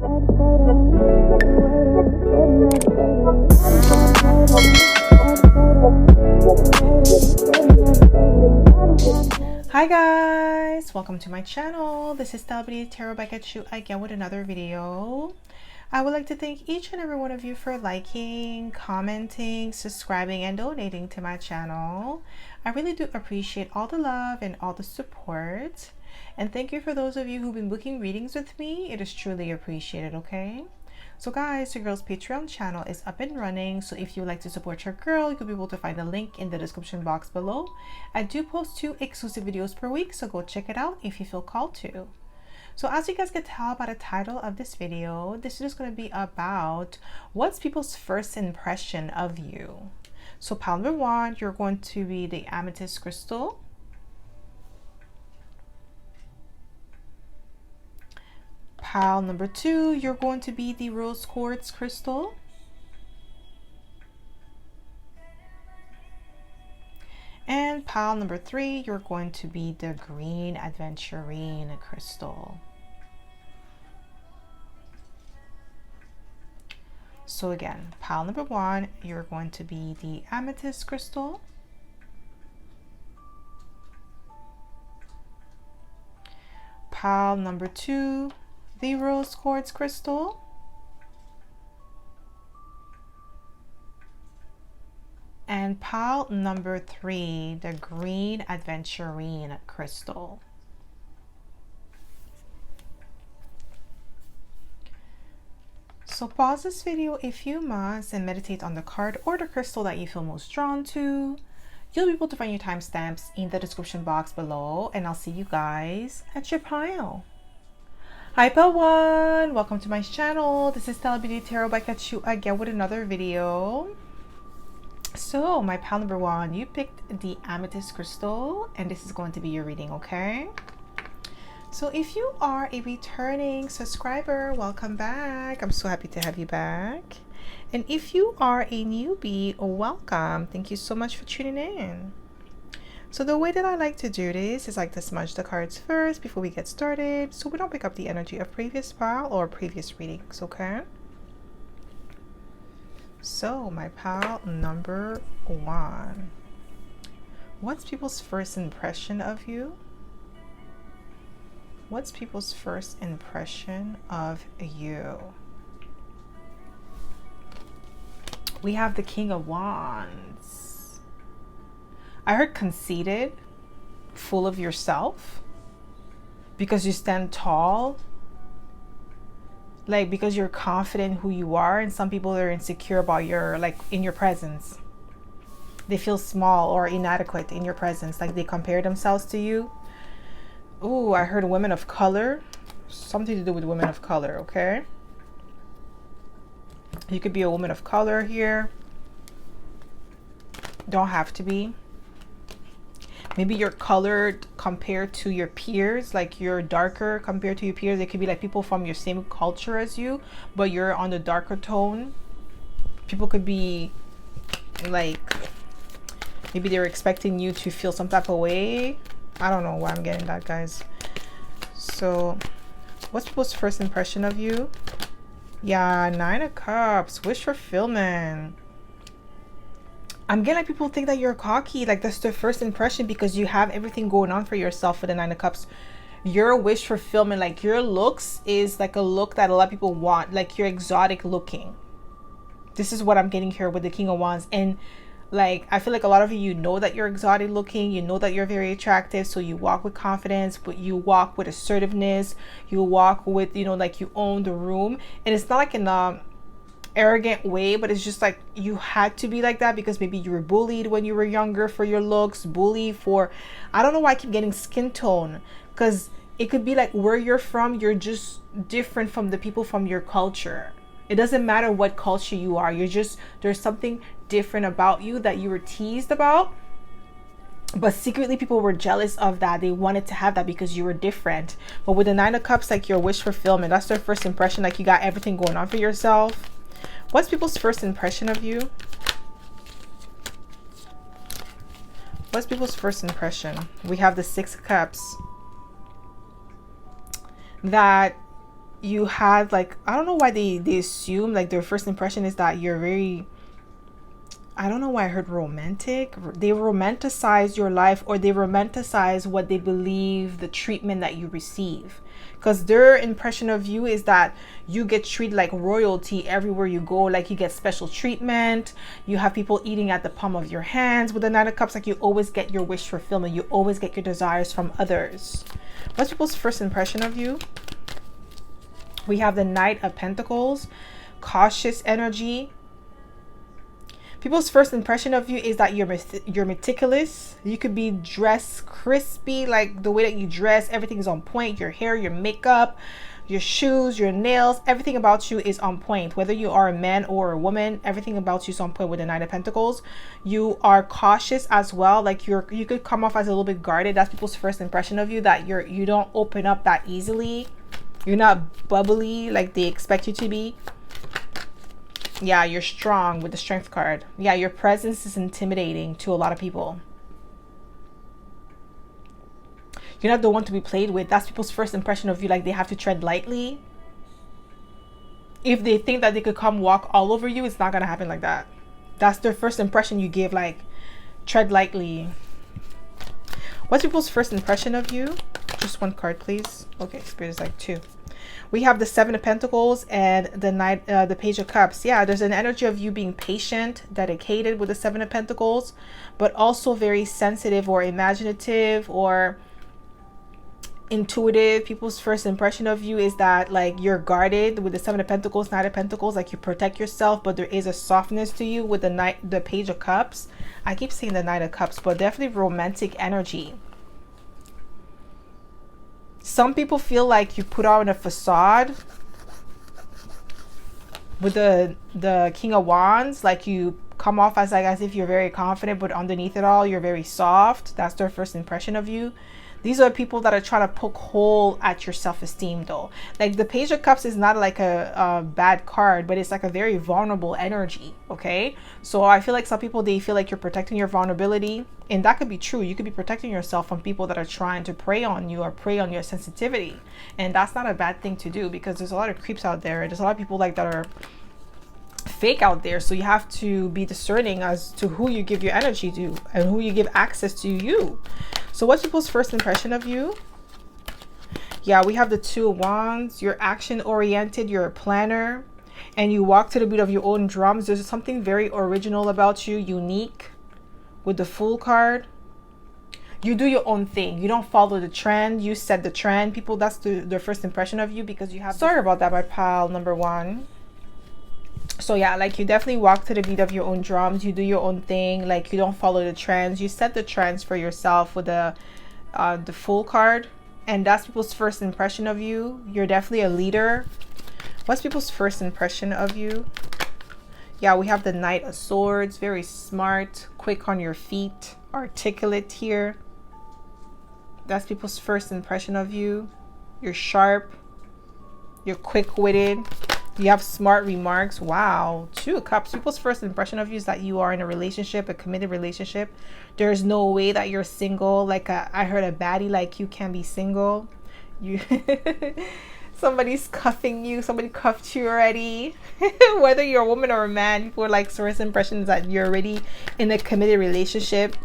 Hi guys, welcome to my channel. This is stellabeautytarot back at you again with another video. I would like to thank each and every one of you for liking, commenting, subscribing, and donating to my channel. I really do appreciate all the love and all the support. And thank you for those of you who've been booking readings with me. It is truly appreciated, okay? So guys, your girl's Patreon channel is up and running. So if you'd like to support your girl, you'll be able to find the link in the description box below. I do post 2 exclusive videos per week, so go check it out if you feel called to. So as you guys can tell by the title of this video, this is going to be about what's people's first impression of you. So pile number 1, you're going to be the amethyst crystal. Pile number 2, you're going to be the rose quartz crystal. And pile number 3, you're going to be the green aventurine crystal. So again, pile number 1, you're going to be the amethyst crystal. Pile number 2, the rose quartz crystal. And pile number 3, the green aventurine crystal. So pause this video a few months and meditate on the card or the crystal that you feel most drawn to. You'll be able to find your timestamps in the description box below, and I'll see you guys at your pile. Hi pile 1, welcome to my channel. This is stellabeautytarot back at you again with another video. So my pile number 1, you picked the amethyst crystal, and this is going to be your reading, okay? So if you are a returning subscriber, welcome back. I'm so happy to have you back. And if you are a newbie, welcome. Thank you so much for tuning in. So the way that I like to do this is like to smudge the cards first before we get started, so we don't pick up the energy of previous pile or previous readings, okay? So my pile number 1. What's people's first impression of you? What's people's first impression of you? We have the King of Wands. I heard conceited, full of yourself, because you stand tall, like because you're confident who you are, and some people are insecure about your, like, in your presence. They feel small or inadequate in your presence, like they compare themselves to you. Ooh, I heard women of color, something to do with women of color, okay? You could be a woman of color here. Don't have to be. Maybe you're colored compared to your peers, like you're darker compared to your peers. It could be like people from your same culture as you, but you're on the darker tone. People could be like, maybe they're expecting you to feel some type of way. I don't know why I'm getting that, guys. So what's people's first impression of you? Yeah, 9 of Cups, wish fulfillment. I'm getting like people think that you're cocky, like that's their first impression because you have everything going on for yourself with the 9 of Cups. Your wish fulfillment, like your looks is like a look that a lot of people want, like you're exotic looking. This is what I'm getting here with the King of Wands. And like I feel like a lot of you know that you're exotic looking, you know that you're very attractive, so you walk with confidence, but you walk with assertiveness, you walk with, you know, like you own the room. And it's not like in arrogant way, but it's just like you had to be like that because maybe you were bullied when you were younger for your looks, bullied for, I don't know why I keep getting skin tone, because it could be like where you're from, you're just different from the people from your culture. It doesn't matter what culture you are, you're just, there's something different about you that you were teased about, but secretly people were jealous of that. They wanted to have that because you were different. But with the 9 of Cups, like your wish fulfillment, that's their first impression, like you got everything going on for yourself. What's people's first impression of you? What's people's first impression? We have the 6 of Cups. That you had like, I don't know why they assume like their first impression is that you're very, I don't know why I heard romantic. They romanticize your life, or they romanticize what they believe the treatment that you receive. Because their impression of you is that you get treated like royalty everywhere you go. Like you get special treatment. You have people eating at the palm of your hands. With the Knight of Cups, like you always get your wish fulfillment. You always get your desires from others. What's people's first impression of you? We have the Knight of Pentacles, cautious energy. People's first impression of you is that you're meticulous. You could be dressed crispy, like the way that you dress, everything is on point. Your hair, your makeup, your shoes, your nails, everything about you is on point. Whether you are a man or a woman, everything about you is on point with the Knight of Pentacles. You are cautious as well. Like you could come off as a little bit guarded. That's people's first impression of you, that you don't open up that easily. You're not bubbly like they expect you to be. Yeah, you're strong with the Strength card. Yeah, your presence is intimidating to a lot of people. You're not the one to be played with. That's people's first impression of you, like they have to tread lightly. If they think that they could come walk all over you, it's not going to happen like that. That's their first impression you give, like tread lightly. What's people's first impression of you? Just one card, please. Okay, Spirit is like 2. We have the 7 of Pentacles and the Page of Cups. Yeah, there's an energy of you being patient, dedicated with the 7 of Pentacles, but also very sensitive or imaginative or intuitive. People's first impression of you is that like you're guarded with the 7 of Pentacles, Knight of Pentacles, like you protect yourself, but there is a softness to you with the Page of Cups. I keep saying the Knight of Cups, but definitely romantic energy. Some people feel like you put on a facade with the King of Wands, like you come off as if you're very confident, but underneath it all, you're very soft. That's their first impression of you. These are people that are trying to poke hole at your self-esteem though. Like the Page of Cups is not like a bad card, but it's like a very vulnerable energy, okay? So I feel like some people, they feel like you're protecting your vulnerability, and that could be true. You could be protecting yourself from people that are trying to prey on you or prey on your sensitivity. And that's not a bad thing to do, because there's a lot of creeps out there. There's a lot of people like that are fake out there. So you have to be discerning as to who you give your energy to and who you give access to you. So what's people's first impression of you? Yeah, we have the 2 of Wands. You're action oriented, you're a planner, and you walk to the beat of your own drums. There's something very original about you, unique, with the Fool card. You do your own thing. You don't follow the trend. You set the trend. People, that's their first impression of you, because you have... Sorry about that, my pal number 1. So yeah, like you definitely walk to the beat of your own drums. You do your own thing. Like you don't follow the trends. You set the trends for yourself with the Fool card. And that's people's first impression of you. You're definitely a leader. What's people's first impression of you? Yeah, we have the Knight of Swords. Very smart, quick on your feet, articulate here. That's people's first impression of you. You're sharp. You're quick-witted. You have smart remarks. Wow. 2 of Cups. People's first impression of you is that you are in a relationship, a committed relationship. There's no way that you're single. Like I heard a baddie like you can be single. You somebody's cuffing you. Somebody cuffed you already. Whether you're a woman or a man, people are like first impressions that you're already in a committed relationship.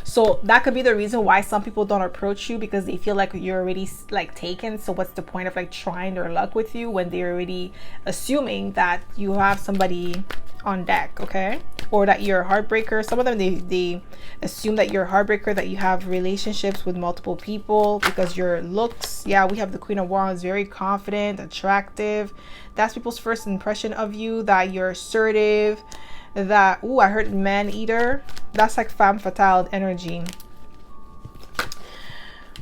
So that could be the reason why some people don't approach you, because they feel like you're already like taken. So what's the point of like trying their luck with you when they're already assuming that you have somebody on deck, okay? Or that you're a heartbreaker. Some of them, they assume that you're a heartbreaker, that you have relationships with multiple people because your looks. Yeah, we have the Queen of Wands, very confident, attractive. That's people's first impression of you, that you're assertive, that, oh, I heard man eater. That's like femme fatale energy.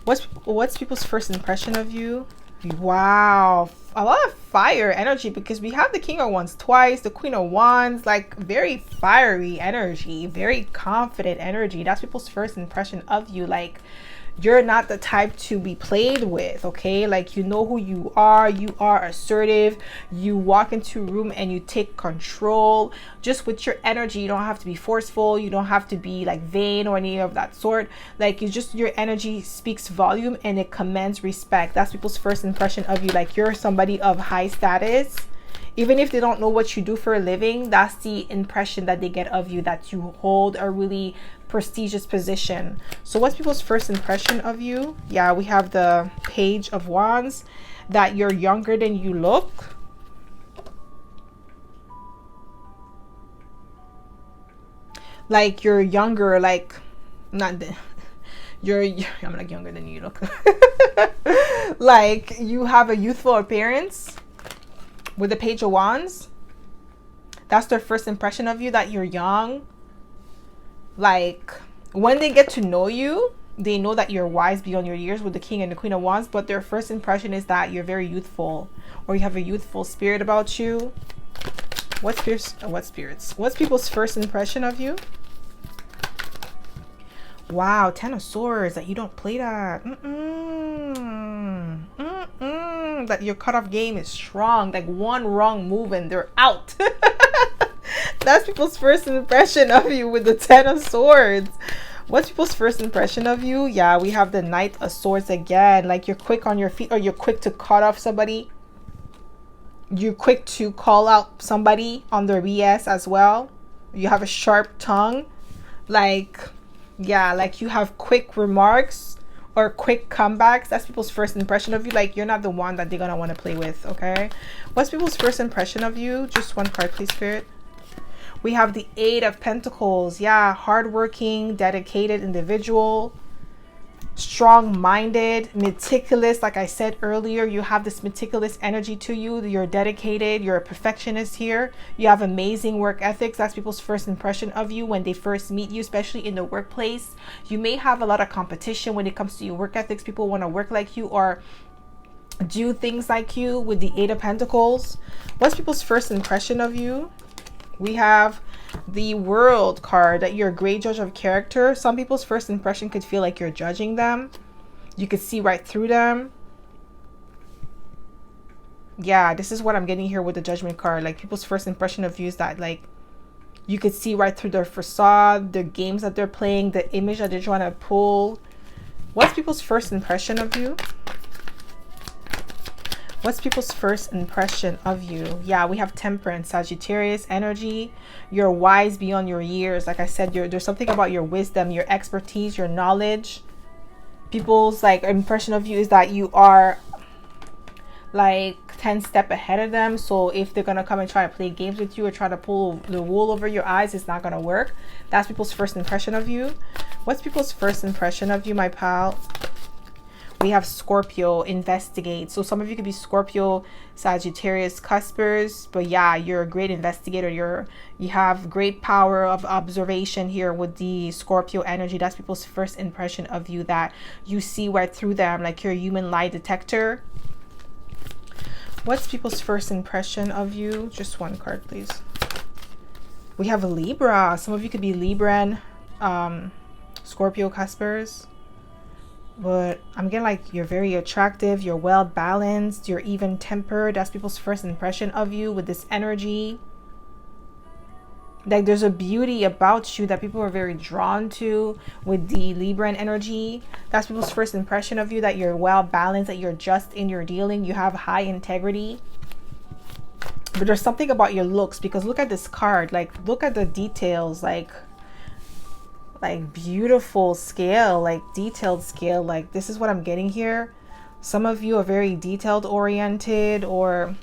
What's people's first impression of you? Wow, a lot of fire energy, because we have the King of Wands twice, the Queen of Wands, like very fiery energy, very confident energy. That's people's first impression of you. Like You're not the type to be played with, okay? Like, you know who you are assertive, you walk into a room and you take control just with your energy. You don't have to be forceful, you don't have to be like vain or any of that sort. Like, you just, your energy speaks volume and it commands respect. That's people's first impression of you. Like, you're somebody of high status. Even if they don't know what you do for a living, that's the impression that they get of you, that you hold a really prestigious position. So what's people's first impression of you? Yeah, we have the Page of Wands, that you're younger than you look. Like, you're younger, like, not the, I'm like younger than you look. Like, you have a youthful appearance. With the Page of Wands, that's their first impression of you, that you're young. Like, when they get to know you, they know that you're wise beyond your years with the King and the Queen of Wands, but their first impression is that you're very youthful, or you have a youthful spirit about you. What's people's first impression of you? Wow, Ten of Swords, that you don't play that. That your cutoff game is strong. Like, one wrong move and they're out. That's people's first impression of you with the Ten of Swords. What's people's first impression of you? Yeah, we have the Knight of Swords again. Like, you're quick on your feet, or you're quick to cut off somebody. You're quick to call out somebody on their BS as well. You have a sharp tongue. Like, yeah, like, you have quick remarks or quick comebacks. That's people's first impression of you. Like, you're not the one that they're gonna want to play with, okay? What's people's first impression of you? Just one card, please, Spirit. We have the Eight of Pentacles. Yeah, hardworking, dedicated individual, strong-minded, meticulous. Like I said earlier, you have this meticulous energy to you. You're dedicated, you're a perfectionist here. You have amazing work ethics. That's people's first impression of you when they first meet you, especially in the workplace. You may have a lot of competition when it comes to your work ethics. People want to work like you or do things like you with the Eight of Pentacles. What's people's first impression of you? We have the World card, that you're a great judge of character. Some people's first impression could feel like you're judging them. You could see right through them. Yeah, this is what I'm getting here with the Judgment card. Like, people's first impression of you is that, like, you could see right through their facade, the games that they're playing, the image that they're trying to pull. What's people's first impression of you? What's people's first impression of you? Yeah, we have Temperance, Sagittarius energy. You're wise beyond your years. Like I said, there's something about your wisdom, your expertise, your knowledge. People's, like, impression of you is that you are like 10 steps ahead of them. So if they're gonna come and try to play games with you or try to pull the wool over your eyes, it's not gonna work. That's people's first impression of you. What's people's first impression of you, my pal? We have Scorpio, investigate. So some of you could be Scorpio, Sagittarius, cuspers, but yeah, you're a great investigator. You have great power of observation here with the Scorpio energy. That's people's first impression of you, that you see right through them, like you're a human lie detector. What's people's first impression of you? Just one card, please. We have a Libra. Some of you could be Libran, Scorpio, cuspers. But I'm getting like you're very attractive, you're well balanced, you're even tempered. That's people's first impression of you with this energy. Like, there's a beauty about you that people are very drawn to with the Libran energy. That's people's first impression of you, that you're well balanced, that you're just in your dealing, you have high integrity. But there's something about your looks, because look at this card, like, look at the details, like beautiful scale, like detailed scale. Like, this is what I'm getting here. Some of you are very detailed oriented, or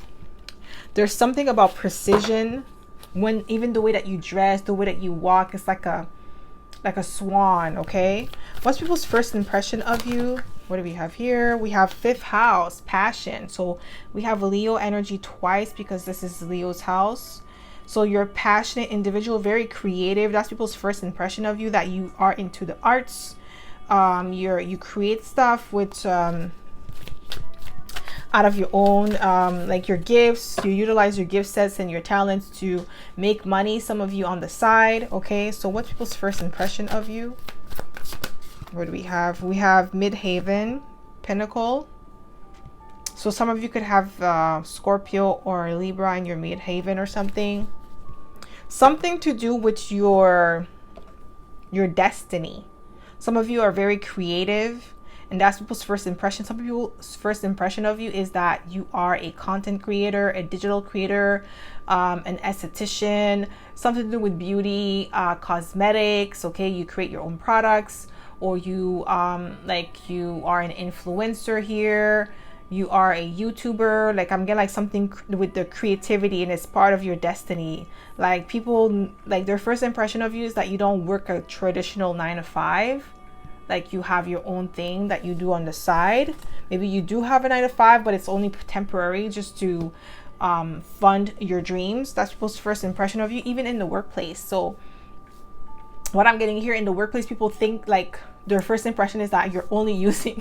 there's something about precision when even the way that you dress, the way that you walk, it's like a swan. Okay, what's people's first impression of you? What do we have here? We have 5th house, passion. So we have Leo energy twice because this is Leo's house. So you're a passionate individual, very creative. That's people's first impression of you, that you are into the arts. You create stuff with out of your own, like your gifts. You utilize your gift sets and your talents to make money. Some of you on the side. Okay, so what's people's first impression of you? What do we have? We have Midhaven Pinnacle. So some of you could have Scorpio or Libra in your Midhaven or something. Something to do with your destiny. Some of you are very creative, and that's people's first impression. Some people's first impression of you is that you are a content creator, a digital creator, an esthetician, something to do with beauty, cosmetics. Okay, you create your own products, or you like you are an influencer here. You are a YouTuber. Like, I'm getting like something with the creativity, and it's part of your destiny. Like, people, like, their first impression of you is that you don't work a traditional 9 to 5. Like, you have your own thing that you do on the side. Maybe you do have a 9 to 5, but it's only temporary, just to fund your dreams. That's people's first impression of you, even in the workplace. So what I'm getting here, in the workplace, people think like their first impression is that you're only using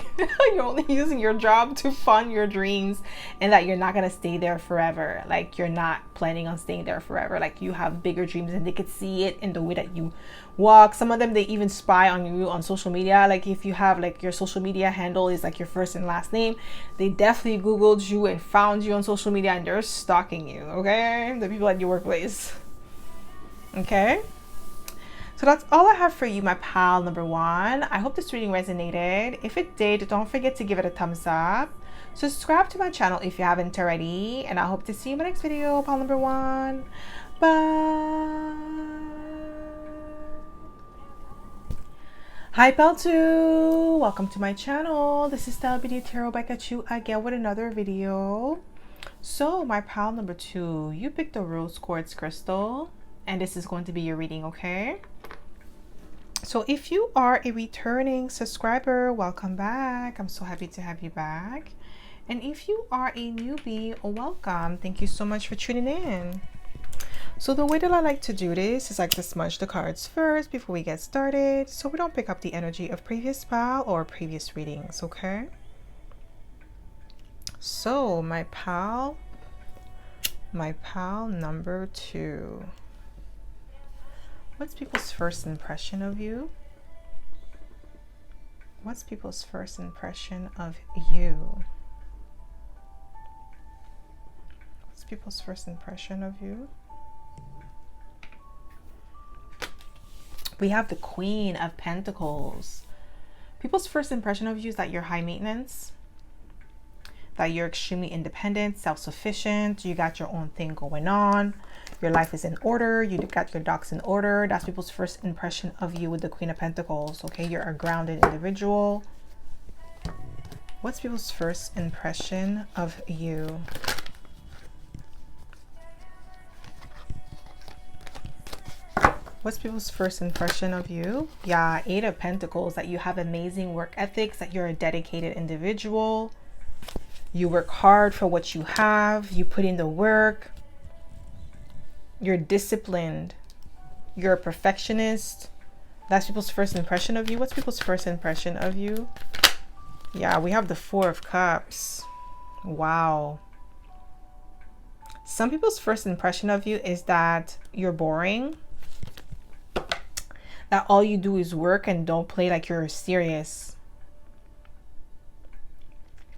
your job to fund your dreams, and that you're not going to stay there forever. Like, you're not planning on staying there forever. Like, you have bigger dreams, and they could see it in the way that you walk. Some of them, they even spy on you on social media. Like, if you have like your social media handle is like your first and last name, they definitely Googled you and found you on social media, and they're stalking you. Okay, the people at your workplace. Okay, so that's all I have for you, my pal number 1. I hope this reading resonated. If it did, don't forget to give it a thumbs up. Subscribe to my channel if you haven't already. And I hope to see you in my next video, pal number 1. Bye. Hi, pal 2. Welcome to my channel. This is stellabeautytarot back at you again with another video. So, my pal number 2, you picked a rose quartz crystal, and this is going to be your reading, okay? So if you are a returning subscriber, welcome back. I'm so happy to have you back. And if you are a newbie, welcome. Thank you so much for tuning in. So the way that I like to do this is like to smudge the cards first before we get started, so we don't pick up the energy of previous pal or previous readings, okay? So my pal number 2. What's people's first impression of you? What's people's first impression of you? What's people's first impression of you? We have the Queen of Pentacles. People's first impression of you is that you're high maintenance, that you're extremely independent, self-sufficient, you got your own thing going on, your life is in order, you got your ducks in order. That's people's first impression of you with the Queen of Pentacles, okay? You're a grounded individual. What's people's first impression of you? What's people's first impression of you? Yeah, 8 of Pentacles, that you have amazing work ethics, that you're a dedicated individual. You work hard for what you have. You put in the work. You're disciplined. You're a perfectionist. That's people's first impression of you. What's people's first impression of you? Yeah, we have the 4 of Cups. Wow. Some people's first impression of you is that you're boring, that all you do is work and don't play like you're serious.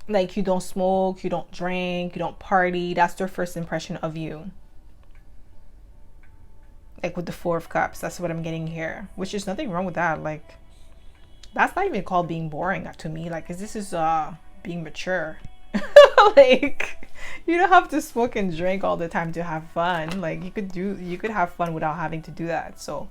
Like, you don't smoke, you don't drink, you don't party. That's their first impression of you. Like with the 4 of Cups, that's what I'm getting here. Which is nothing wrong with that. Like, that's not even called being boring to me. Like, this is being mature. Like, you don't have to smoke and drink all the time to have fun. Like, you could have fun without having to do that. So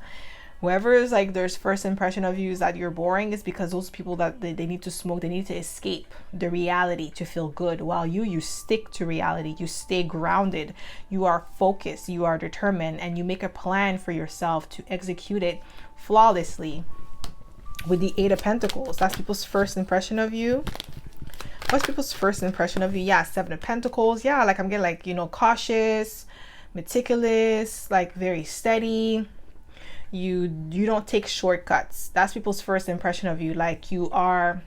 whoever is like their first impression of you is that you're boring, is because those people that they need to smoke, they need to escape the reality to feel good, while you stick to reality. You stay grounded, you are focused, you are determined, and you make a plan for yourself to execute it flawlessly. With the 8 of Pentacles, that's people's first impression of you. What's people's first impression of you? Yeah, 7 of Pentacles. Yeah, like I'm getting like, you know, cautious, meticulous, like very steady. You don't take shortcuts. That's people's first impression of you. Like, you are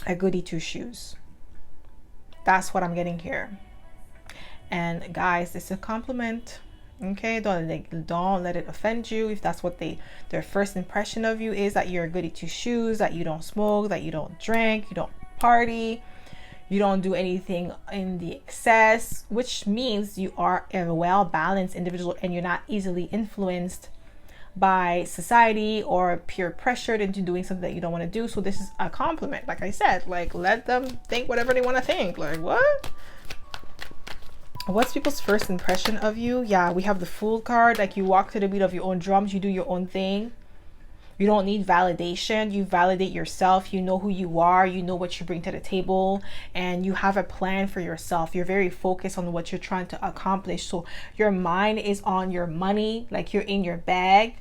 a goody two shoes. That's what I'm getting here. And guys, it's a compliment. Okay, don't let it offend you if that's what their first impression of you is, that you're a goody two shoes, that you don't smoke, that you don't drink, you don't party, you don't do anything in the excess, which means you are a well-balanced individual and you're not easily influenced by society or peer pressured into doing something that you don't want to do. So this is a compliment. Like I said, like, let them think whatever they want to think. Like, what? What's people's first impression of you? Yeah, we have the Fool card. Like, you walk to the beat of your own drums, you do your own thing. You don't need validation. You validate yourself. You know who you are. You know what you bring to the table, and you have a plan for yourself. You're very focused on what you're trying to accomplish. So your mind is on your money, like you're in your bag.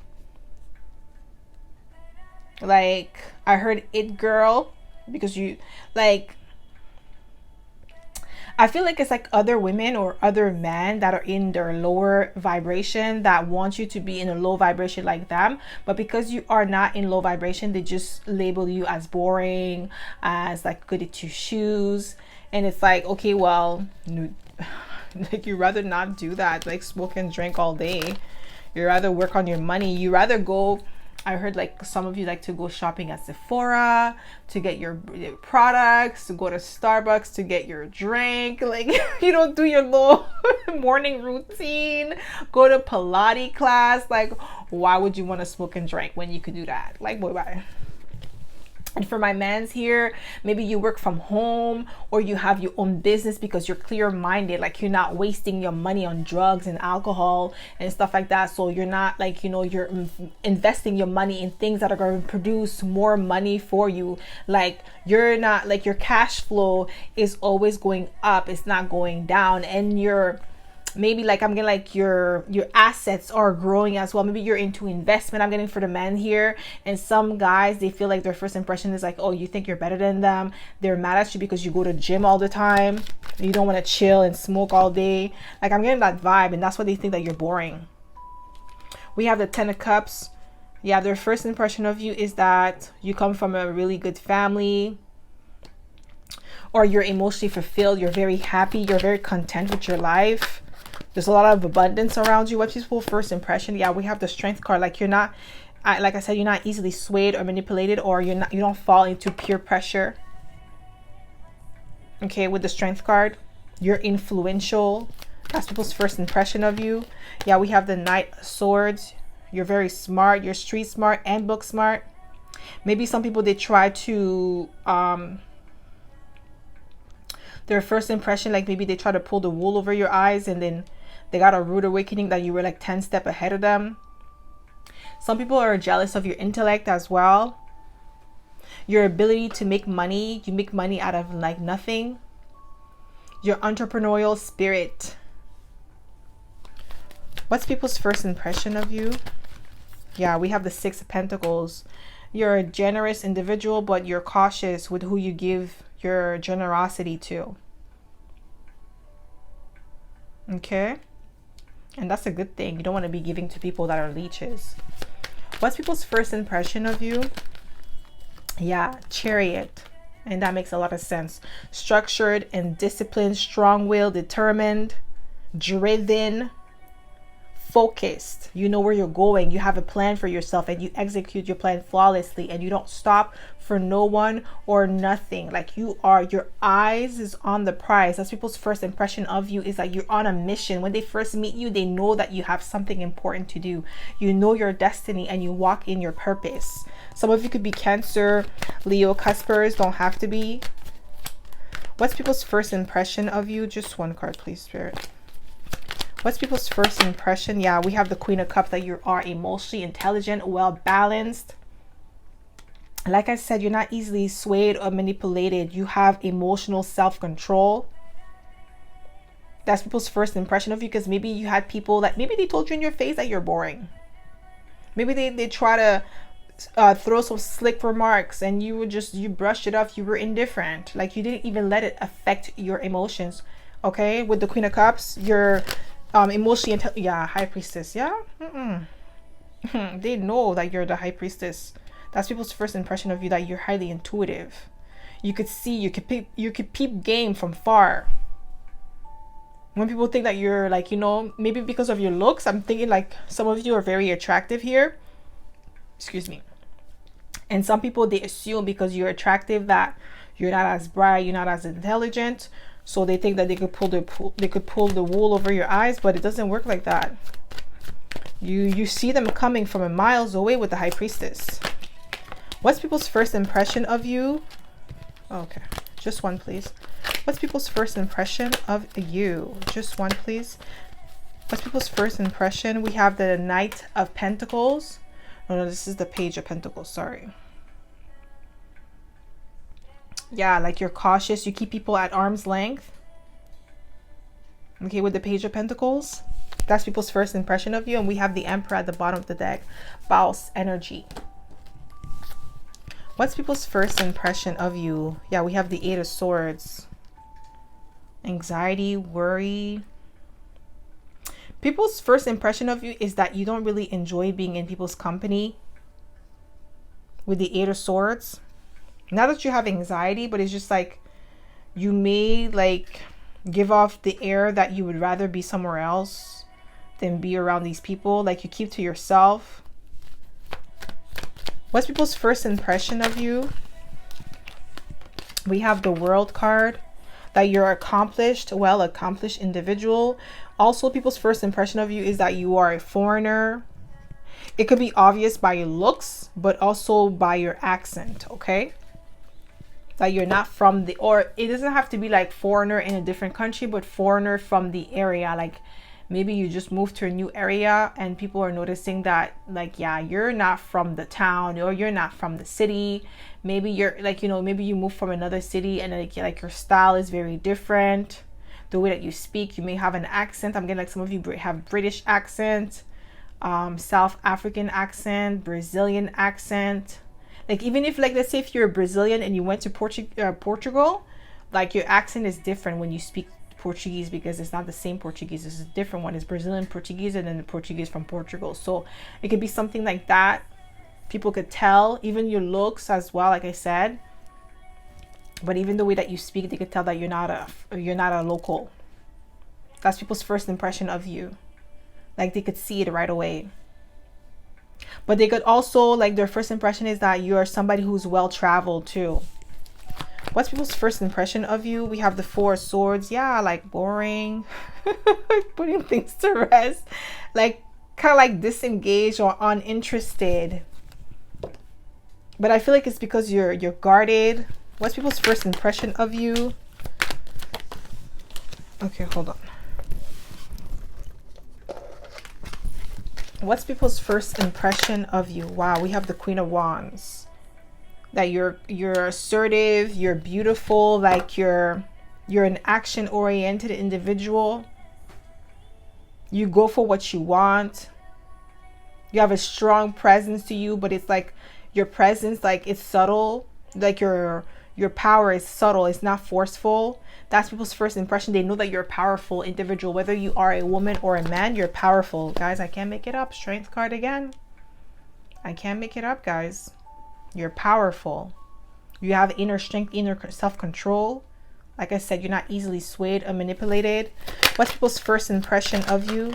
Like, I heard it girl, because you, like, I feel like it's like other women or other men that are in their lower vibration that want you to be in a low vibration like them. But because you are not in low vibration, they just label you as boring, as like goody two shoes. And it's like, okay, well, like, you rather not do that, like smoke and drink all day. You rather work on your money. You rather go, I heard like some of you like to go shopping at Sephora to get your products, to go to Starbucks to get your drink. Like, you don't do your little morning routine, go to Pilates class. Like, why would you want to smoke and drink when you could do that? Like, boy, bye. And for my mans here, maybe you work from home or you have your own business because you're clear-minded, like you're not wasting your money on drugs and alcohol and stuff like that. So you're not like, you know, you're investing your money in things that are going to produce more money for you. Like, you're not, like, your cash flow is always going up, it's not going down. And you're maybe like, I'm getting like your assets are growing as well. Maybe you're into investment, I'm getting for the men here. And some guys, they feel like their first impression is like, oh, you think you're better than them. They're mad at you because you go to gym all the time, you don't want to chill and smoke all day. Like, I'm getting that vibe, and that's why they think that you're boring. We have the 10 of Cups. Yeah, their first impression of you is that you come from a really good family, or you're emotionally fulfilled, you're very happy, you're very content with your life. There's a lot of abundance around you. What's people's first impression? Yeah, we have the Strength card. Like, you're not, like I said, you're not easily swayed or manipulated, or you don't fall into peer pressure. Okay, with the Strength card, you're influential. That's people's first impression of you. Yeah, we have the Knight of Swords. You're very smart. You're street smart and book smart. Maybe some people, they try to their first impression, like maybe they try to pull the wool over your eyes, and then they got a rude awakening that you were like 10 steps ahead of them. Some people are jealous of your intellect as well. Your ability to make money. You make money out of like nothing. Your entrepreneurial spirit. What's people's first impression of you? Yeah, we have the 6 of Pentacles. You're a generous individual, but you're cautious with who you give your generosity to. Okay, and that's a good thing. You don't want to be giving to people that are leeches. What's people's first impression of you? Yeah, Chariot, and that makes a lot of sense. Structured and disciplined, strong-willed, determined, driven, focused. You know where you're going. You have a plan for yourself, and you execute your plan flawlessly, and you don't stop for no one or nothing. Like, you are, your eyes is on the prize. That's people's first impression of you, is that you're on a mission. When they first meet you, they know that you have something important to do. You know your destiny, and you walk in your purpose. Some of you could be Cancer, Leo, Cuspers, don't have to be. What's people's first impression of you? Just one card, please, Spirit. What's people's first impression? Yeah, we have the Queen of Cups, that you are emotionally intelligent, well balanced. Like I said, you're not easily swayed or manipulated. You have emotional self-control. That's people's first impression of you, because maybe you had people that maybe they told you in your face that you're boring. Maybe they try to throw some slick remarks, and you brushed it off. You were indifferent. Like, you didn't even let it affect your emotions. Okay, with the Queen of Cups, you're emotionally yeah, High Priestess. Yeah, they know that you're the High Priestess. That's people's first impression of you, that you're highly intuitive. You could see, you could peep game from far. When people think that you're like, you know, maybe because of your looks, I'm thinking like some of you are very attractive here. Excuse me. And some people, they assume because you're attractive that you're not as bright, you're not as intelligent. So they think that they could pull the wool over your eyes, but it doesn't work like that. You see them coming from miles away with the High Priestess. What's people's first impression of you? Okay, just one, please. What's people's first impression of you? Just one, please. What's people's first impression? We have the Knight of Pentacles. Oh, no, this is the Page of Pentacles. Sorry. Yeah, like you're cautious. You keep people at arm's length. Okay, with the Page of Pentacles. That's people's first impression of you. And we have the Emperor at the bottom of the deck. Boss energy. What's people's first impression of you? Yeah, we have the Eight of Swords. Anxiety, worry. People's first impression of you is that you don't really enjoy being in people's company. With the Eight of Swords. Not that you have anxiety, but it's just like you may like give off the air that you would rather be somewhere else than be around these people. Like you keep to yourself. What's people's first impression of you? We have the World card. That you're accomplished, well-accomplished individual. Also, people's first impression of you is that you are a foreigner. It could be obvious by your looks, but also by your accent, okay? That you're not from the, or it doesn't have to be like foreigner in a different country, but foreigner from the area. Like maybe you just moved to a new area and people are noticing that like, yeah, you're not from the town or you're not from the city. Maybe you're like, you know, maybe you moved from another city and like your style is very different. The way that you speak, you may have an accent. I'm getting like some of you have British accent, South African accent, Brazilian accent. Like even if like, let's say if you're a Brazilian and you went to Portugal, like your accent is different when you speak Portuguese because it's not the same Portuguese. This is a different one. It's Brazilian Portuguese and then the Portuguese from Portugal. So it could be something like that. People could tell, even your looks as well, like I said. But even the way that you speak, they could tell that you're not a local. That's people's first impression of you. Like they could see it right away. But they could also, like their first impression is that you're somebody who's well-traveled too. What's people's first impression of you? We have the Four of Swords. Yeah, like boring. Putting things to rest. Like kind of like disengaged or uninterested. But I feel like it's because you're guarded. What's people's first impression of you? Okay, hold on. What's people's first impression of you? Wow, we have the Queen of Wands. That you're assertive, you're beautiful, like you're an action-oriented individual. You go for what you want. You have a strong presence to you, but it's like your presence, like it's subtle. Like your power is subtle, it's not forceful. That's people's first impression. They know that you're a powerful individual. Whether you are a woman or a man, you're powerful. Guys, I can't make it up. Strength card again. I can't make it up, guys. You're powerful. You have inner strength, inner self-control. Like I said, you're not easily swayed or manipulated. What's people's first impression of you?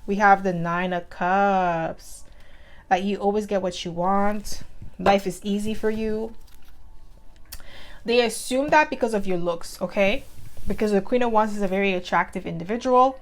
We have the Nine of Cups. That you always get what you want. Life is easy for you. They assume that because of your looks, okay? Because the Queen of Wands is a very attractive individual.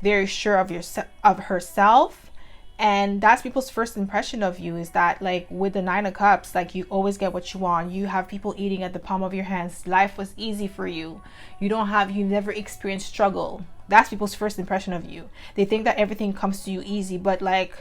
Very sure of herself. And that's people's first impression of you, is that like with the Nine of Cups, like you always get what you want. You have people eating at the palm of your hands. Life was easy for you. You never experienced struggle. That's people's first impression of you. They think that everything comes to you easy, but like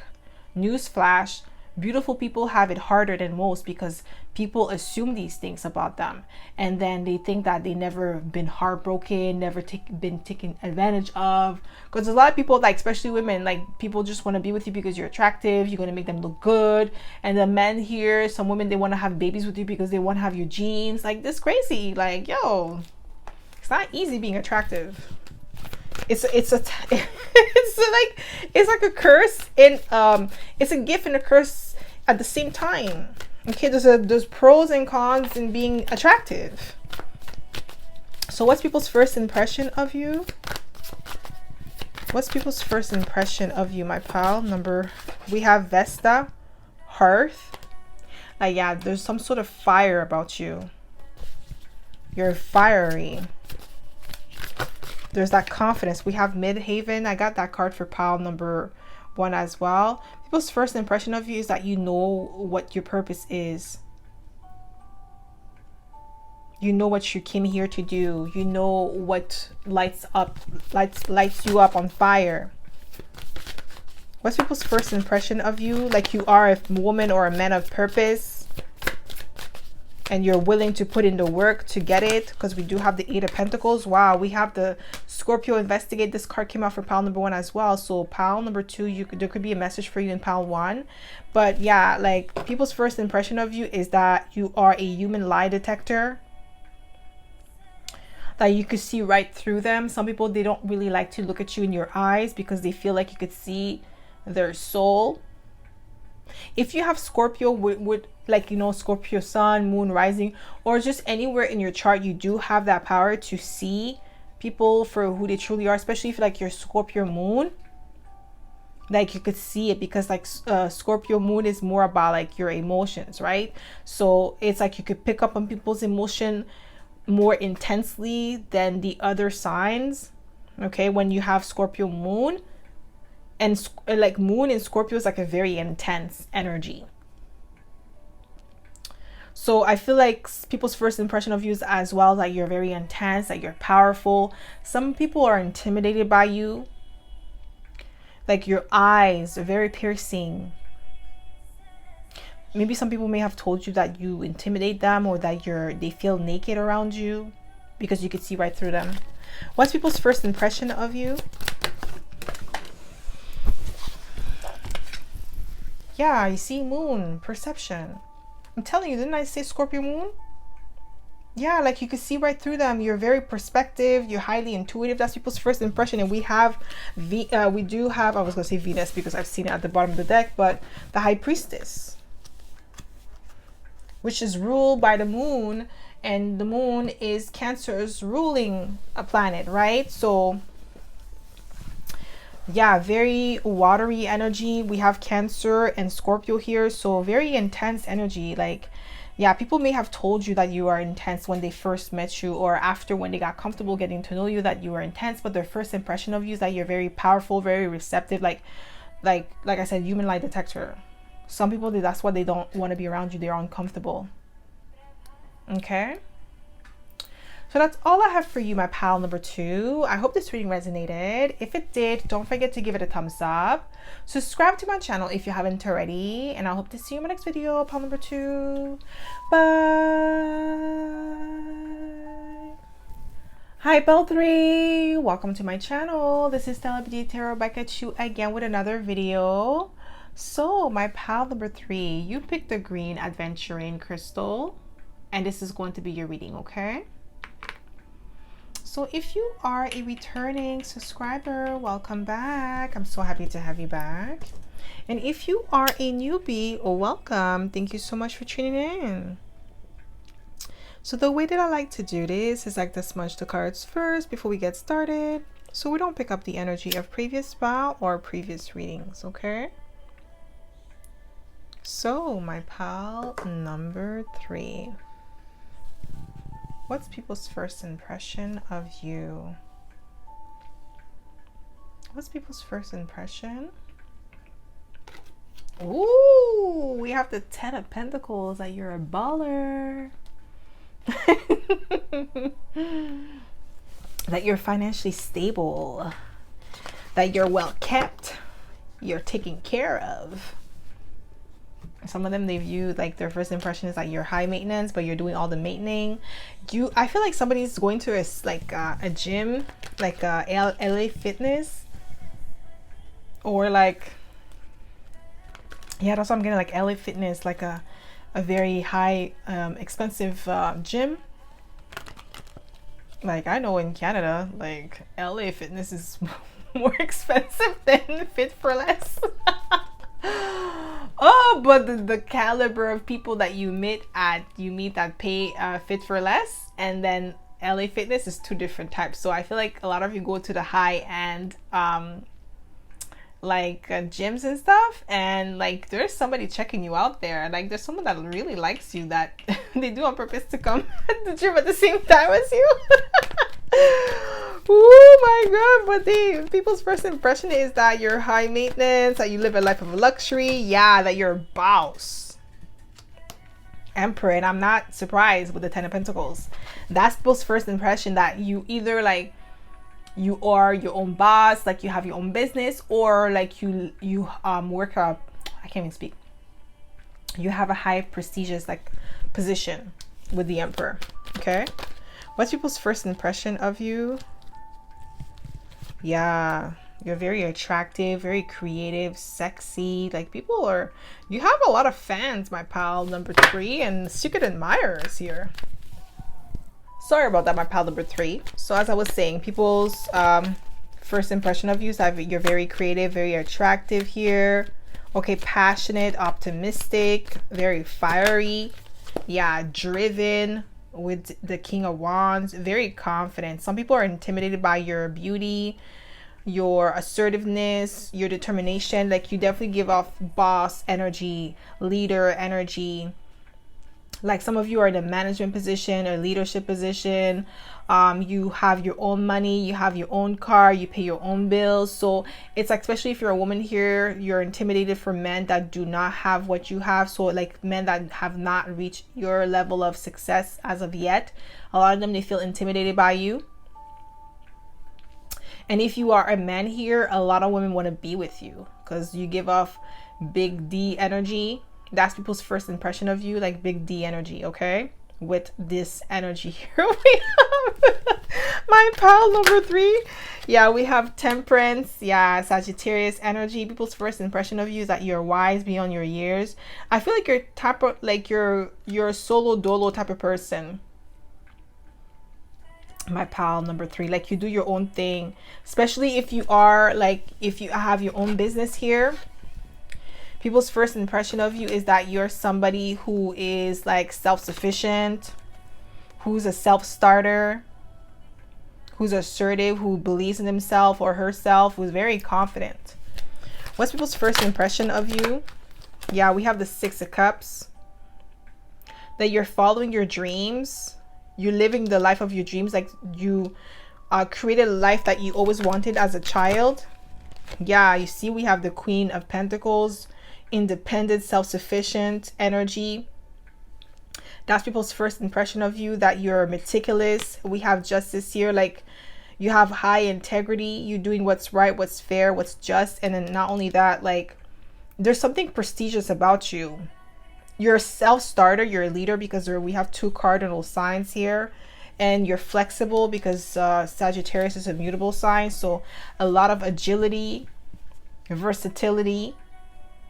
newsflash, beautiful people have it harder than most because people assume these things about them. And then they think that they never been heartbroken, never been taken advantage of. Because a lot of people, like especially women, like people just want to be with you because you're attractive, you're going to make them look good. And the men here, some women, they want to have babies with you because they want to have your genes. Like this crazy. Like, yo, it's not easy being attractive. It's like a curse and it's a gift and a curse at the same time. Okay, there's pros and cons in being attractive. So what's people's first impression of you? What's people's first impression of you, my pal? We have Vesta, Hearth. Like, yeah, there's some sort of fire about you. You're fiery. There's that confidence. We have Midhaven. I got that card for pile number 1 as well. People's first impression of you is that you know what your purpose is. You know what you came here to do. You know what lights you up on fire. What's people's first impression of you? Like, you are a woman or a man of purpose, and you're willing to put in the work to get it, because we do have the 8 of Pentacles. Wow, we have the Scorpio Investigate. This card came out for pile number 1 as well. So pile number 2, there could be a message for you in pile 1. But yeah, like, people's first impression of you is that you are a human lie detector, that you could see right through them. Some people, they don't really like to look at you in your eyes because they feel like you could see their soul. If you have Scorpio with like, you know, Scorpio sun, moon, rising, or just anywhere in your chart, you do have that power to see people for who they truly are, especially if like your Scorpio moon, like you could see it, because like Scorpio moon is more about like your emotions, right? So it's like you could pick up on people's emotion more intensely than the other signs. Okay, when you have Scorpio moon, and like moon in Scorpio is like a very intense energy. So I feel like people's first impression of you is as well that you're very intense, that you're powerful. Some people are intimidated by you. Like, your eyes are very piercing. Maybe some people may have told you that you intimidate them, or that they feel naked around you because you could see right through them. What's people's first impression of you? Yeah, I see moon, perception. I'm telling you, didn't I say Scorpio moon? Yeah, like you can see right through them. You're very perspective. You're highly intuitive. That's people's first impression. And we have I was gonna say Venus because I've seen it at the bottom of the deck, but the High Priestess, which is ruled by the moon, and the moon is Cancer's ruling a planet, right? So yeah, very watery energy. We have Cancer and Scorpio here, so very intense energy. Like, yeah, people may have told you that you are intense when they first met you, or after, when they got comfortable getting to know you, that you are intense. But their first impression of you is that you're very powerful, very receptive, like I said, human lie detector. Some people, that's why they don't want to be around you. They're uncomfortable. Okay, so that's all I have for you, my pal number 2. I hope this reading resonated. If it did, don't forget to give it a thumbs up. Subscribe to my channel if you haven't already, and I hope to see you in my next video, pal number 2. Bye. Hi, pal 3. Welcome to my channel. This is stellabeautytarot back at you again with another video. So my pal number 3, you picked the green aventurine crystal, and this is going to be your reading, okay? So if you are a returning subscriber, welcome back. I'm so happy to have you back. And if you are a newbie, welcome. Thank you so much for tuning in. So the way that I like to do this is like to smudge the cards first before we get started, so we don't pick up the energy of previous spell or previous readings, okay? So my pal number 3. What's people's first impression of you? What's people's first impression? Ooh, we have the 10 of Pentacles, that you're a baller. That you're financially stable. That you're well kept. You're taken care of. Some of them, they view like their first impression is that you're high maintenance, but you're doing all the maintaining. I feel like somebody's going to a gym, like LA Fitness, or like, yeah, that's what I'm getting, like LA Fitness, like a very high expensive gym. Like, I know in Canada, like LA Fitness is more expensive than Fit for Less. Oh, but the caliber of people that you meet that pay Fit for Less, and then LA Fitness is 2 different types. So I feel like a lot of you go to the high end like gyms and stuff, and like there's somebody checking you out there, like there's someone that really likes you that they do on purpose to come at the gym at the same time as you. Oh my god. But people's first impression is that you're high maintenance, that you live a life of luxury, yeah, that you're a boss. Emperor, and I'm not surprised with the 10 of Pentacles. That's people's first impression, that you either like you are your own boss, like you have your own business, or like you work up, I can't even speak, you have a high prestigious like position with the Emperor. Okay, what's people's first impression of you? Yeah, you're very attractive, very creative, sexy. Like people are, you have a lot of fans, my pal number 3, and secret admirers here. Sorry about that, my pal number 3. So as I was saying, people's first impression of you is that you're very creative, very attractive here. Okay, passionate, optimistic, very fiery. Yeah, driven with the King of Wands, very confident. Some people are intimidated by your beauty, your assertiveness, your determination. Like you definitely give off boss energy, leader energy. Like some of you are in a management position or leadership position. You have your own money, you have your own car, you pay your own bills. So it's like, especially if you're a woman here, you're intimidated for men that do not have what you have. So like men that have not reached your level of success as of yet, a lot of them, they feel intimidated by you. And if you are a man here, a lot of women want to be with you because you give off big D energy. That's people's first impression of you, like big D energy. Okay, with this energy here we have my pal number 3. Yeah, we have Temperance. Yeah, Sagittarius energy. People's first impression of you is that you're wise beyond your years. I feel like you're type of, like you're a solo dolo type of person, my pal number 3. Like you do your own thing, especially if you are like, if you have your own business here. People's first impression of you is that you're somebody who is like self-sufficient, who's a self-starter, who's assertive, who believes in himself or herself, who's very confident. What's people's first impression of you? Yeah, we have the 6 of Cups. That you're following your dreams. You're living the life of your dreams. Like you created a life that you always wanted as a child. Yeah, you see we have the Queen of Pentacles. Independent, self-sufficient energy. That's people's first impression of you, that you're meticulous. We have Justice here, like you have high integrity, you're doing what's right, what's fair, what's just. And then not only that, like there's something prestigious about you. You're a self-starter, you're a leader, because we have 2 cardinal signs here. And you're flexible because Sagittarius is a mutable sign, so a lot of agility, versatility.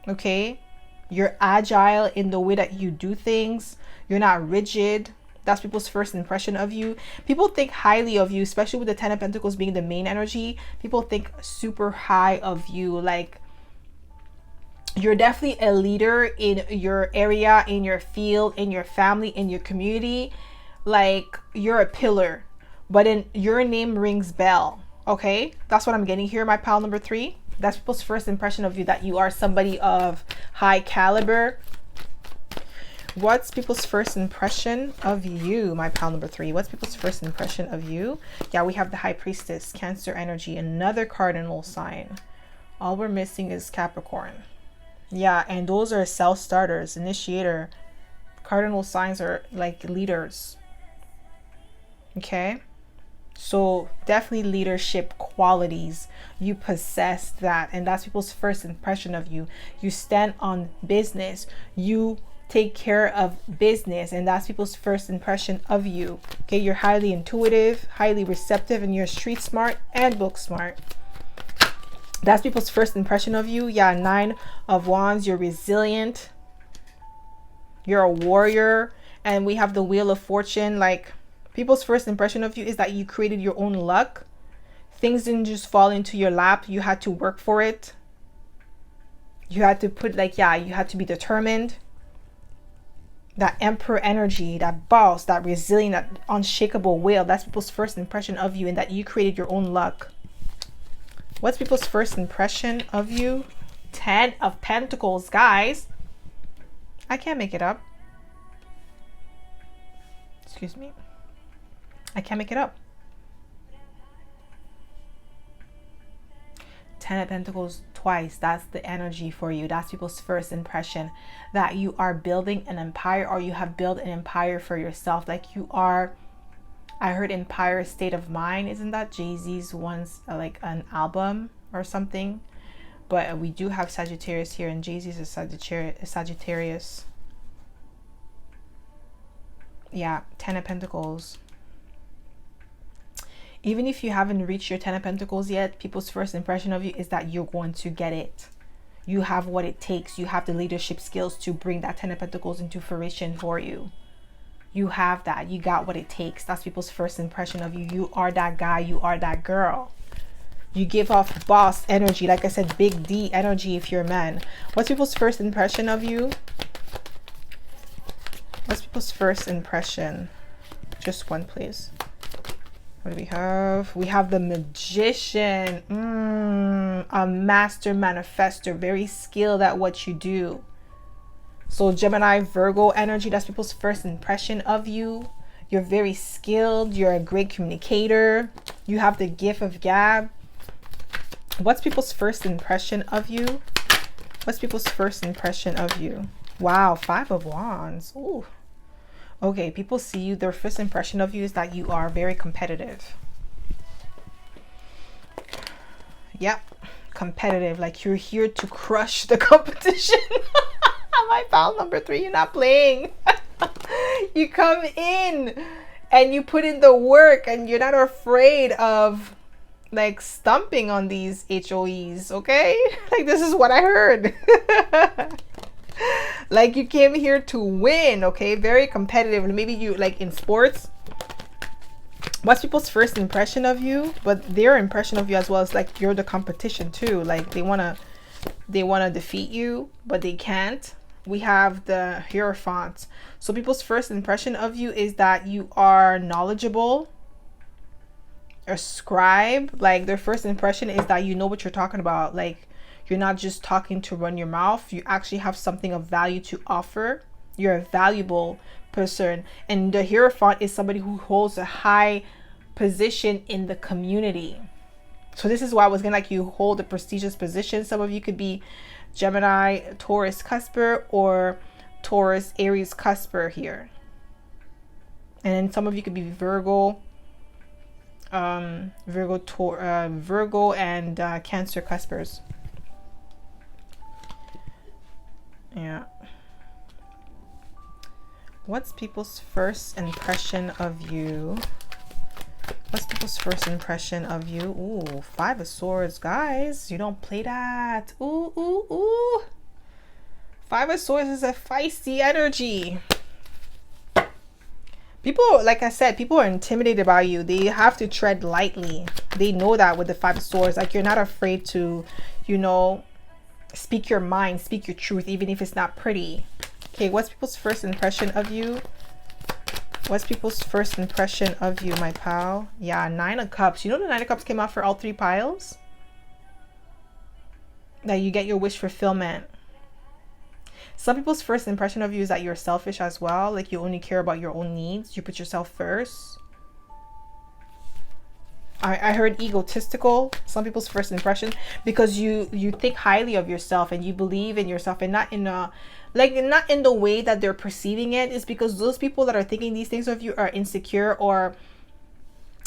Okay, you're agile in the way that you do things. You're not rigid. That's people's first impression of you. People think highly of you, especially with the 10 of Pentacles being the main energy. People think super high of you. Like you're definitely a leader in your area, in your field, in your family, in your community. Like you're a pillar, but in your name rings bell. Okay, that's what I'm getting here, my pal number 3. That's people's first impression of you, that you are somebody of high caliber. What's people's first impression of you, my pal number 3? What's people's first impression of you? Yeah, we have the High Priestess, Cancer energy, another cardinal sign. All we're missing is Capricorn. Yeah, and those are self-starters, initiator. Cardinal signs are like leaders. Okay, so definitely leadership qualities. You possess that, and that's people's first impression of you. You stand on business. You take care of business, and that's people's first impression of you. Okay, you're highly intuitive, highly receptive, and you're street smart and book smart. That's people's first impression of you. Yeah, 9 of Wands. You're resilient. You're a warrior, and we have the Wheel of Fortune. Like people's first impression of you is that you created your own luck. Things didn't just fall into your lap. You had to work for it. You had to put, like, yeah, you had to be determined. That Emperor energy, that boss, that resilient, that unshakable will. That's people's first impression of you, and that you created your own luck. What's people's first impression of you? 10 of Pentacles, guys. I can't make it up. Excuse me. I can't make it up. 10 of Pentacles twice. That's the energy for you. That's people's first impression, that you are building an empire, or you have built an empire for yourself. Like you are, I heard Empire State of Mind. Isn't that Jay-Z's once like an album or something? But we do have Sagittarius here, and Jay-Z's a Sagittarius. Yeah, 10 of Pentacles. Even if you haven't reached your 10 of Pentacles yet, people's first impression of you is that you're going to get it. You have what it takes. You have the leadership skills to bring that 10 of Pentacles into fruition for you. You have that. You got what it takes. That's people's first impression of you. You are that guy. You are that girl. You give off boss energy. Like I said, big D energy if you're a man. What's people's first impression of you? What's people's first impression? Just one, please. What do we have? We have the Magician. A master manifester. Very skilled at what you do. So Gemini, Virgo energy. That's people's first impression of you. You're very skilled. You're a great communicator. You have the gift of gab. What's people's first impression of you? What's people's first impression of you? Wow, 5 of Wands. Ooh. Okay, people see you. Their first impression of you is that you are very competitive. Yep, competitive. Like you're here to crush the competition. My pal number 3, you're not playing. You come in and you put in the work, and you're not afraid of like stumping on these HOEs, okay? Like this is what I heard. Like you came here to win, okay? Very competitive. Maybe you like in sports. What's people's first impression of you? But their impression of you as well is like you're the competition too. Like they wanna defeat you, but they can't. We have the Hierophant. So people's first impression of you is that you are knowledgeable, a scribe. Like their first impression is that you know what you're talking about. Like you're not just talking to run your mouth. You actually have something of value to offer. You're a valuable person. And the Hierophant is somebody who holds a high position in the community. So this is why I was gonna like you hold a prestigious position. Some of you could be Gemini, Taurus, Cusper, or Taurus, Aries, Cusper here. And then some of you could be Virgo, Virgo and Cancer Cuspers. Yeah. What's people's first impression of you? What's people's first impression of you? Ooh, 5 of Swords, guys. You don't play that. Ooh, ooh, ooh. 5 of Swords is a feisty energy. People, like I said, people are intimidated by you. They have to tread lightly. They know that with the 5 of Swords. Like you're not afraid to, you know, speak your mind, speak your truth, even if it's not pretty. Okay, what's people's first impression of you? What's people's first impression of you, my pal? Yeah, 9 of Cups. You know the 9 of Cups came out for all 3 piles? That you get your wish fulfillment. Some people's first impression of you is that you're selfish as well. Like you only care about your own needs. You put yourself first. I heard egotistical. Some people's first impression, because you think highly of yourself and you believe in yourself, and not in a not in the way that they're perceiving it. Is because those people that are thinking these things of you are insecure, or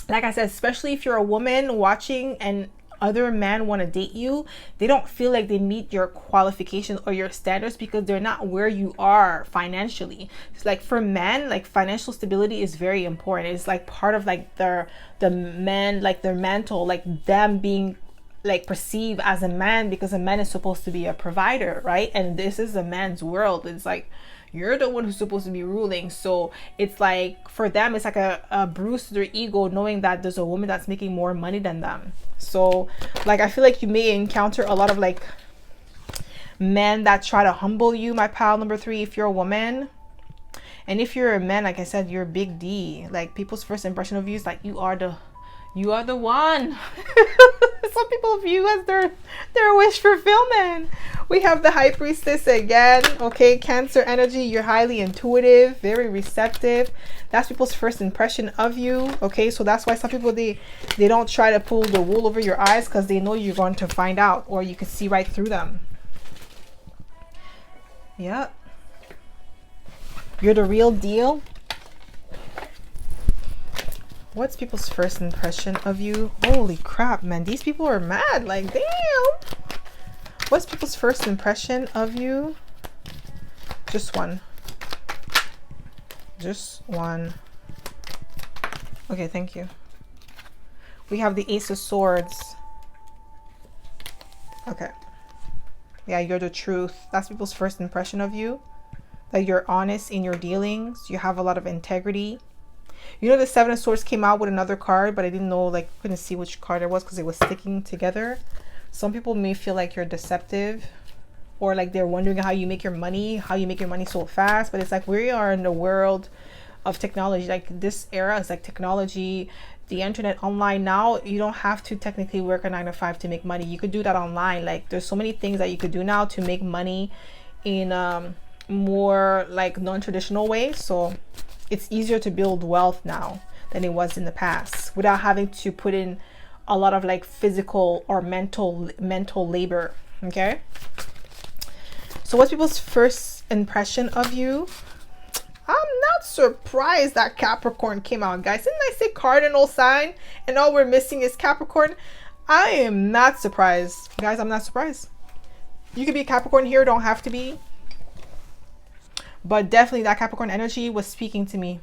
like I said, especially if you're a woman watching and other men want to date you, they don't feel like they meet your qualifications or your standards because they're not where you are financially. It's like for men, like financial stability is very important. It's like part of like the men, like their mantle, like them being like perceived as a man, because a man is supposed to be a provider, right? And this is a man's world. It's like you're the one who's supposed to be ruling. So it's like for them, it's like a bruise to their ego knowing that there's a woman that's making more money than them. So like I feel like you may encounter a lot of like men that try to humble you, my pal number 3, if you're a woman. And if you're a man, like I said, you're big D. Like people's first impression of you is like you are the one. Some people you as their wish fulfillment. We have the High Priestess again. Okay, Cancer energy. You're highly intuitive, very receptive. That's people's first impression of you. Okay, so that's why some people, they don't try to pull the wool over your eyes, because they know you're going to find out, or you can see right through them. Yep. You're the real deal. What's people's first impression of you? Holy crap, man. These people are mad. Like, damn. What's people's first impression of you? Just one. Just one. Okay, thank you. We have the Ace of Swords. Okay. Yeah, you're the truth. That's people's first impression of you. That you're honest in your dealings. You have a lot of integrity. You know, the Seven of Swords came out with another card, but I didn't know, like, couldn't see which card it was because it was sticking together. Some people may feel like you're deceptive, or like they're wondering how you make your money so fast. But it's like, we are in the world of technology. Like, this era is like technology, the internet, online. Now you don't have to technically work a 9 to 5 to make money. You could do that online. Like, there's so many things that you could do now to make money in more like non-traditional ways. So it's easier to build wealth now than it was in the past, without having to put in a lot of like physical or mental labor. Okay, so what's people's first impression of you? I'm not surprised that Capricorn came out, guys. Didn't I say cardinal sign and all we're missing is Capricorn? I am not surprised, guys. I'm not surprised. You could be a Capricorn here, don't have to be, but definitely that Capricorn energy was speaking to me.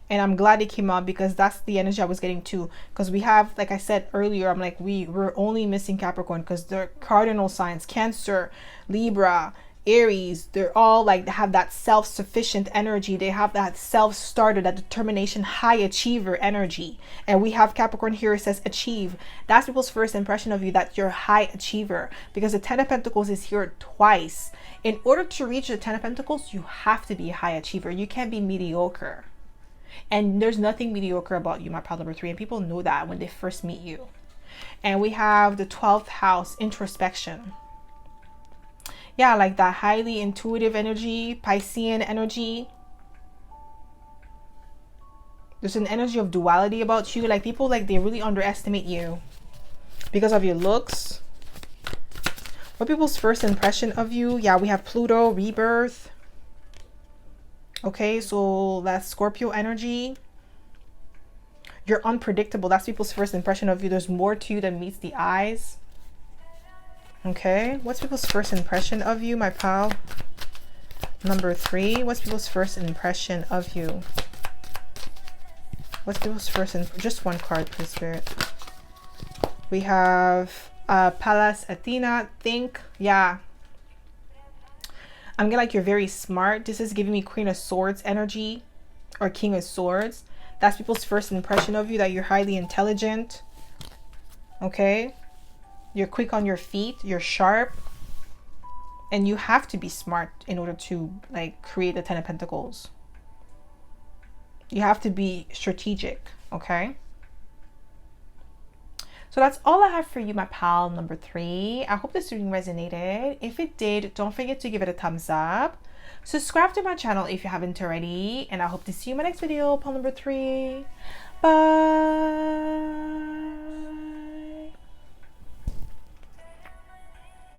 And I'm glad it came out, because that's the energy I was getting too. Because we have, like I said earlier, I'm like, we're only missing Capricorn, because they're cardinal signs. Cancer, Libra, Aries, they're all like, they have that self-sufficient energy. They have that self-starter, that determination, high achiever energy. And we have Capricorn here, it says achieve. That's people's first impression of you, that you're a high achiever, because the 10 of Pentacles is here twice. In order to reach the 10 of Pentacles, you have to be a high achiever. You can't be mediocre. And there's nothing mediocre about you, my pile number 3. And people know that when they first meet you. And we have the 12th house, introspection. Yeah, like that highly intuitive energy, Piscean energy. There's an energy of duality about you. Like, people, like, they really underestimate you because of your looks. What people's first impression of you? Yeah, we have Pluto, rebirth. Okay, so that's Scorpio energy. You're unpredictable. That's people's first impression of you. There's more to you than meets the eyes. Okay, what's people's first impression of you, my pal? Number 3, what's people's first impression of you? What's people's first just one card, please, Spirit. We have Pallas Athena, think. Yeah. I'm getting like you're very smart. This is giving me Queen of Swords energy, or King of Swords. That's people's first impression of you, that you're highly intelligent. Okay. You're quick on your feet. You're sharp. And you have to be smart in order to like create the 10 of Pentacles. You have to be strategic. Okay. So that's all I have for you, my pal number 3. I hope this reading resonated. If it did, don't forget to give it a thumbs up. Subscribe to my channel if you haven't already. And I hope to see you in my next video, pal number 3. Bye.